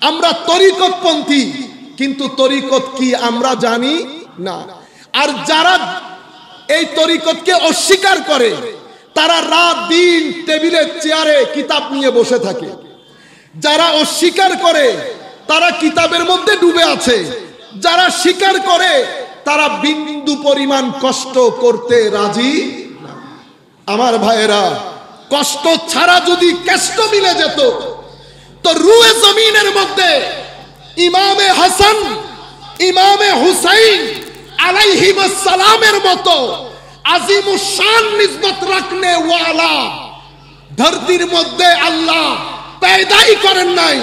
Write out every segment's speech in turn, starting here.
আমরা তরিকতপন্থী, কিন্তু তরিকত কি আমরা জানি না। আর যারা এই তরিকতকে অস্বীকার করে তারা রাত দিন টেবিলের চেয়ারে কিতাব নিয়ে বসে থাকে। যারা অস্বীকার করে তারা কিতাবের মধ্যে ডুবে আছে। যারা স্বীকার করে তারা বিন্দু পরিমাণ কষ্ট করতে রাজি না। আমার ভাইয়েরা, কষ্ট ছাড়া যদি কেষ্ট মিলে যেত তো রুয়ে জমিনের মধ্যে ইমামে হাসান, ইমামে হুসাইন আলাইহিস সালামের মতো আজিমুস শান নিসবত রাখনে ওয়ালা ধরতির মধ্যে আল্লাহ पैदाई করেন নাই।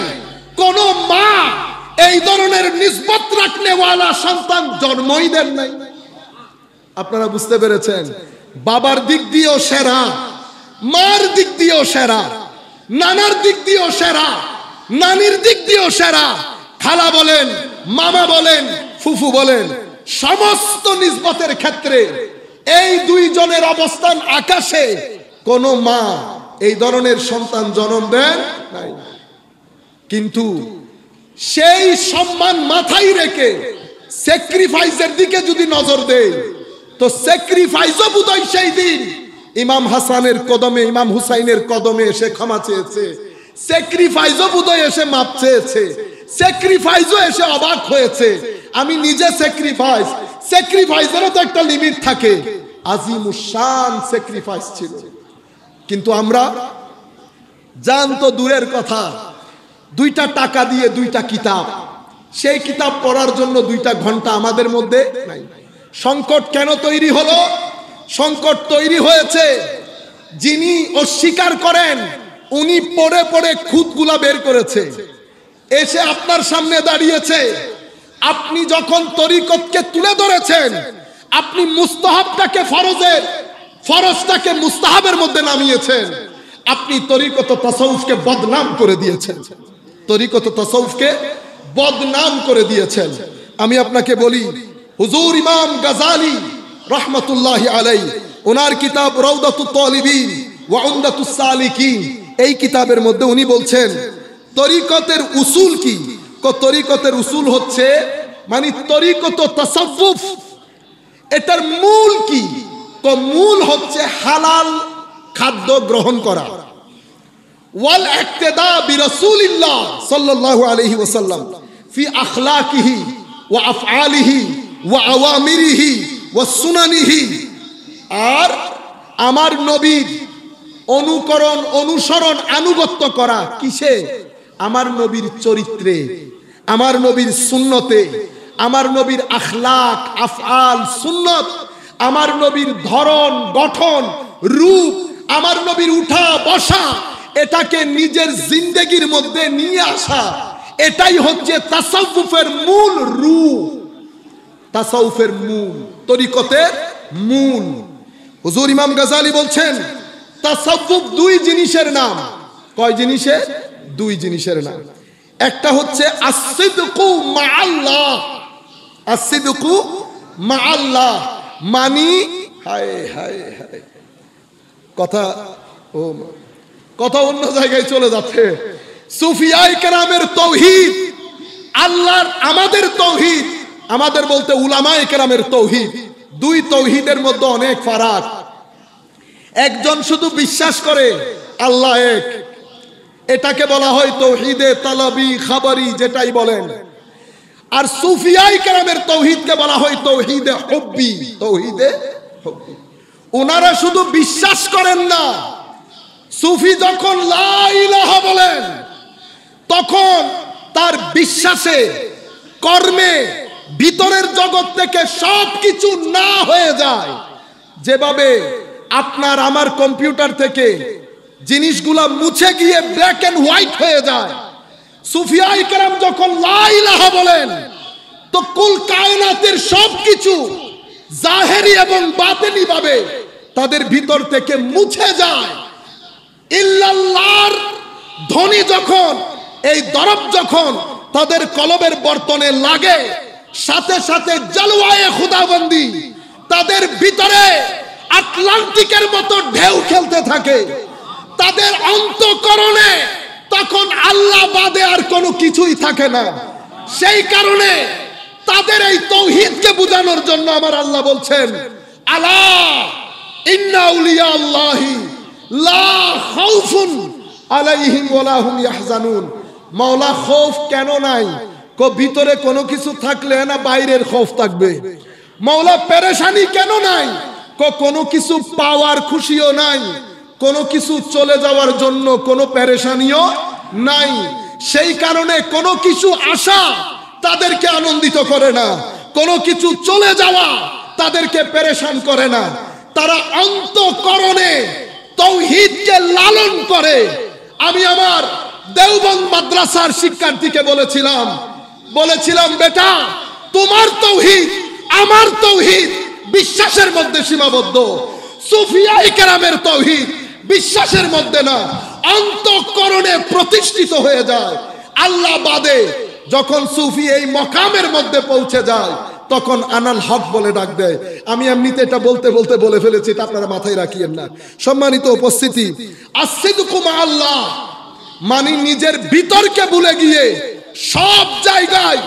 কোন মা এই ধরনের নিসবত রাখনে ওয়ালা সন্তান জন্মই দেন নাই। আপনারা বুঝতে পেরেছেন? বাবার দিক দিয়েও সেরা, মার দিক দিয়েও সেরা, নানার দিক দিয়েও সেরা, নানির দিক দিয়েও সেরা, খালা বলেন, মামা বলেন, ফুফু বলেন, সমস্ত নিসবতের ক্ষেত্রে এই দুইজনের অবস্থান আকাশে। কোন মা এই ধরনের সন্তান জন্ম দেন নাই। কিন্তু সেই সম্মান মাথায় রেখে স্যাক্রিফাইসের দিকে যদি নজর দেয় তো স্যাক্রিফাইসও বোধহয় সেই দিন ইমাম হাসানের কদমে, ইমাম হুসাইনের কদমে এসে ক্ষমা চেয়েছে। স্যাক্রিফাইসও বোধহয় এসে মাপ চেয়েছে। স্যাক্রিফাইসও এসে অবাক হয়েছে। আমি নিজে স্যাক্রিফাইসেরও তো একটা লিমিট থাকে। আজিমুস শান স্যাক্রিফাইস ছিল। কিন্তু আমরা জানতো দূরের কথা, 2টা টাকা দিয়ে 2টা কিতাব, সেই কিতাব পড়ার জন্য 2টা ঘন্টা আমাদের মধ্যে নাই। সংকট কেন তৈরি হলো? সংকট তৈরি হয়েছে যিনি অস্বীকার করেন উনি পড়ে পড়ে খুঁতগুলা বের করেছে, এসে আপনার সামনে দাঁড়িয়েছে। আপনি যখন তরিকতকে তুলে ধরেছেন, আপনি মুস্তাহাবটাকে ফরজের, ফরজটাকে মুস্তাহাবের মধ্যে নামিয়েছেন। আপনি তরিকত তাসাউফকে বদনাম করে দিয়েছেন। তরিকত তাসাউফকে বদনাম করে দিয়েছেন। আমি আপনাকে বলি, হুজুর ইমাম গাজালি রহমাতুল্লাহি আলাইহি ওনার কিতাব রাউদাতুত তালিবিন ওয়া উমদাতুস সালিকিন, এই কিতাবের মধ্যে উনি বলছেন তরিকতের উসুল কি। তরিকতের উসুল হচ্ছে মানে তরিকত তাসাউফ, এটার মূল কি? মূল হচ্ছে হালাল খাদ্য গ্রহণ করা, ওয়াল ইক্তিদা বিরাসূলিল্লাহ সাল্লাল্লাহু আলাইহি ওয়াসাল্লাম ফি আখলাকিহি ওয়া আফআলিহি ওয়া আওয়ামিরিহি ওয়া সুনানিহি। আর আমার নবীর অনুকরণ, অনুসরণ, আনুগত্য করা কিসে? আমার নবীর চরিত্রে, আমার নবীর সুন্নতে, আমার নবীর আখলাক, আফআল, সুন্নত, আমার নবীর ধরন, গঠন, রূপ, আমার নবীর উঠা বসা, এটাকে নিজের জিন্দেগির মধ্যে নিয়ে আসা, এটাই হচ্ছে তাসাউফের মূল রূপ, তাসাউফের মূল, তরিকতের মূল। হুজুর ইমাম গাজালি বলছেন তাসাউফ 2 জিনিসের নাম। কয় জিনিসের? 2 জিনিসের নাম। একটা হচ্ছে আসিদকু মাআল্লাহ, আসিদকু মাআল্লাহ মানি, হায় হায় হায়, কথা অন্য জায়গায় চলে যাচ্ছে। সুফিয়ায়ে কেরামের তাওহীদ, আল্লাহর আমাদের তাওহীদ, আমাদের বলতে উলামায়ে কেরামের তাওহীদ, 2 তাওহীদের মধ্যে অনেক ফারাক। একজন শুধু বিশ্বাস করে আল্লাহ এক, এটাকে বলা হয় তাওহীদে তালাবি খাবারি, যেটাই বলেন। আর সুফিয়ায়ে কেরামের তাওহীদকে বলা হয় তাওহীদে হুব্বি, তাওহীদে হুব্বি। ওনারা শুধু বিশ্বাস করেন না, সুফি যখন লা ইলাহা বলেন তখন তার বিশ্বাসে, কর্মে, ভিতরের জগৎ থেকে সবকিছু না হয়ে যায়। যেভাবে আপনার আমার কম্পিউটার থেকে জিনিসগুলা মুছে গিয়ে ব্ল্যাক এন্ড হোয়াইট হয়ে যায়, সুফিয়ায়ে কেরাম যখন লা ইলাহা বলেন তো কুল কায়নাতের সবকিছু জাহেরি এবং বাতিনি ভাবে তাদের ভিতর থেকে মুছে যায়। ইল্লাল্লাহর ধ্বনি যখন, এই দরব যখন তাদের কলবের বর্তনে লাগে, সাথে সাথে জলওয়ায়ে খুদাবন্দি তাদের ভিতরে আটলান্টিকের মতো ঢেউ খেলতে থাকে। তাদের অন্তঃকরণে তখন আল্লাহ বাদে আর কোনো কিছুই থাকে না। সেই কারণে তাদের এই তাওহীদকে বোঝানোর জন্য আমার আল্লাহ বলছেন, আলা ইন্না আউলিয়া আল্লাহি লা খাউফুন আলাইহিম ওয়ালা হুম ইয়াহজানুন। মাওলা খৌফ কেন নাই? ভিতরে কোনো কিছু থাকলে না বাইরের খৌফ থাকবে। মাওলা পেরেশানি কেন নাই? কোনো কিছু পাওয়ার খুশিও নাই, কোনো কিছু চলে যাওয়ার জন্য কোনো পেরেশানিও নাই। সেই কারণে কোনো কিছু আশা তাদেরকে আনন্দিত করে না, কোনো কিছু চলে যাওয়া তাদেরকে পেরেশান করে না। তারা অন্তঃকরণে তাওহীদকে লালন করে। আমি আমার দেওবন্দ মাদ্রাসার শিক্ষার্থীকে বলেছিলাম বেটা, তোমার তাওহীদ আমার তাওহীদ বিশ্বাসের মধ্যে সীমাবদ্ধ। সুফিয়ায়ে কেরামের তাওহীদ বিশ্বাসের মধ্যে না, অন্তঃকরণে প্রতিষ্ঠিত হয়ে যায়। আল্লাহ বাদে যখন সুফি এই মকামের মধ্যে পৌঁছে যায় তখন আনাল হক বলে ডাক দেয়। আমি এমনিতে এটা বলতে বলে ফেলেছি, এটা আপনারা মাথায় রাখিয়েন না। সম্মানিত উপস্থিতি, আসসিদকু মা আল্লাহ মানে নিজের ভিতরকে ভুলে গিয়ে সব জায়গায়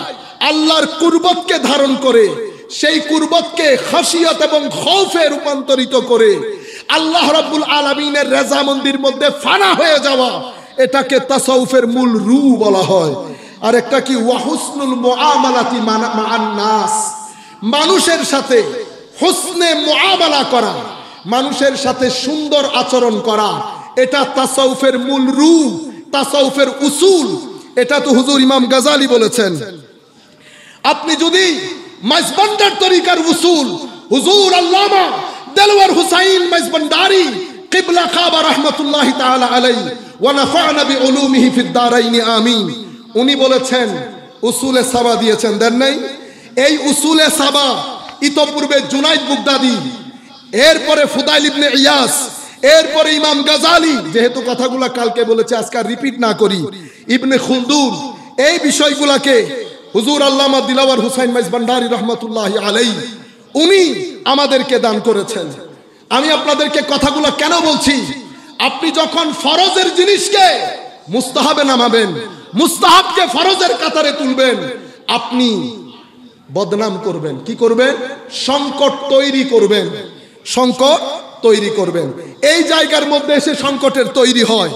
আল্লাহর কুরবতকে ধারণ করে, সেই কুরবতকে খাশিয়াত এবং খৌফে রূপান্তরিত করে আল্লাহ রাব্বুল আলামিনের রেজামন্দির মধ্যে ফানা হয়ে যাওয়া, এটাকে তাসাউফের মূল রূহ বলা হয়। আর একটা কি ওয়াহুসনুল মুআমালাতি মা'আন নাস, মানুষের সাথে হুসনে মুআমালা করা, মানুষের সাথে সুন্দর আচরণ করা, এটা তাসাউফের মূল রূহ, তাসাউফের উসুল। এটা তো হুজুর ইমাম গাজালি বলেছেন। আপনি যদি মাইজবান্ডার তরিকার উসুল হুজুর আল্লামা দেলওয়ার হুসাইন মাইজবান্ডারি কিবলা কাবা রাহমাতুল্লাহি তাআলা আলাইহি ওয়া নাফা'না বিউলুমিহি ফিদ দারাইন আমিন, উনি বলেছেন উসুলে সাবা দিয়েছেন, দেন নাই? এই উসুলে সাবা ইতোপূর্বে জুনাইদ বুগদাদি, এরপরে ফুদাইল ইবনে ইয়াস, এরপরে ইমাম গাজালি, যেহেতু কথাগুলো কালকে বলেছে আজকে রিপিট না করি, ইবনে খুলদুন, এই বিষয়গুলোকে হুজুর আল্লামা দিলওয়ার হুসাইন মাইজবান্ডারি রাহমাতুল্লাহি আলাইহি উনি আমাদেরকে দান করেছেন। আমি আপনাদেরকে কথাগুলো কেন বলছি? আপনি যখন ফরজের জিনিসকে মুস্তাহাবে নামাবেন, মুস্তাহাবকে ফরজের কাতারে তুলবেন, আপনি বদনাম করবেন। কি করবেন? সংকট তৈরি করবেন, সংকট তৈরি করবেন। এই জায়গার মধ্যে এসে সংকটের তৈরি হয়।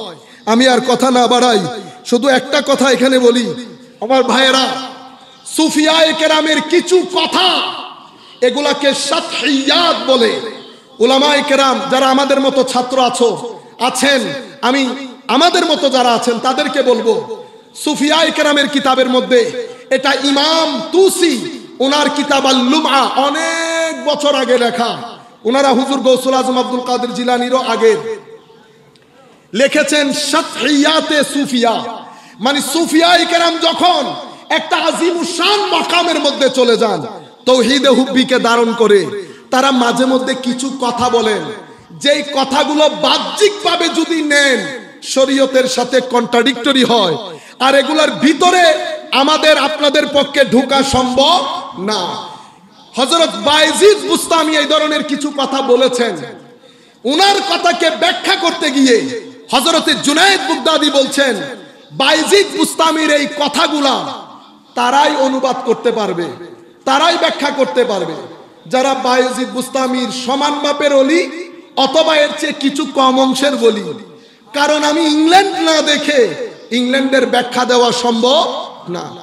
আমি আর কথা না বাড়াই, শুধু একটা কথা এখানে বলি, আমার ভাইয়েরা, সুফিয়ায়ে কেরামের কিছু কথা, এগুলাকে সাতহিয়াত বলে। উলামায়ে কেরাম যারা আমাদের মতো ছাত্র আছেন, আমি আমাদের মতো যারা আছেন তাদেরকে বলবো, সুফিয়ায়ে কেরামের কিতাবের মধ্যে এটা ইমাম তুসি ওনার কিতাব আল লুমআ, অনেক বছর আগে লেখা, ওনারা হুজুর গৌসুল আজম আব্দুল কাদের জিলানীরও আগে লিখেছেন সাতহিয়াতে সুফিয়া, মানে সুফিয়ায়ে কেরাম যখন একটা আজিমুশান মাকামের মধ্যে চলে যান, তাওহীদে হুব্বিকে ধারণ করে, তারা মাঝে মধ্যে কিছু কথা বলেন, যেই কথাগুলো বাহ্যিকভাবে যদি নেন শরীয়তের সাথে কন্ট্রাডিক্টরি হয়, আর এগুলার ভিতরে আমাদের আপনাদের পক্ষে ঢোকা সম্ভব না। হযরত বায়জিদ বুস্তামি এই ধরনের কিছু কথা বলেছেন। উনার কথাকে ব্যাখ্যা করতে গিয়ে হযরতে জুনায়েদ বুগদাদি বলছেন, বায়জিদ বুস্তামির এই কথাগুলা তারাই অনুবাদ করতে পারবে, তারাই ব্যাখ্যা করতে পারবে যারা বায়জিদ বুস্তামির সমান মাপের ওলি অথবা এর চেয়ে কিছু কম অংশের বলি। কারণ আমি ইংল্যান্ড না দেখে ইংল্যান্ডের ব্যাখ্যা দেওয়া সম্ভব না।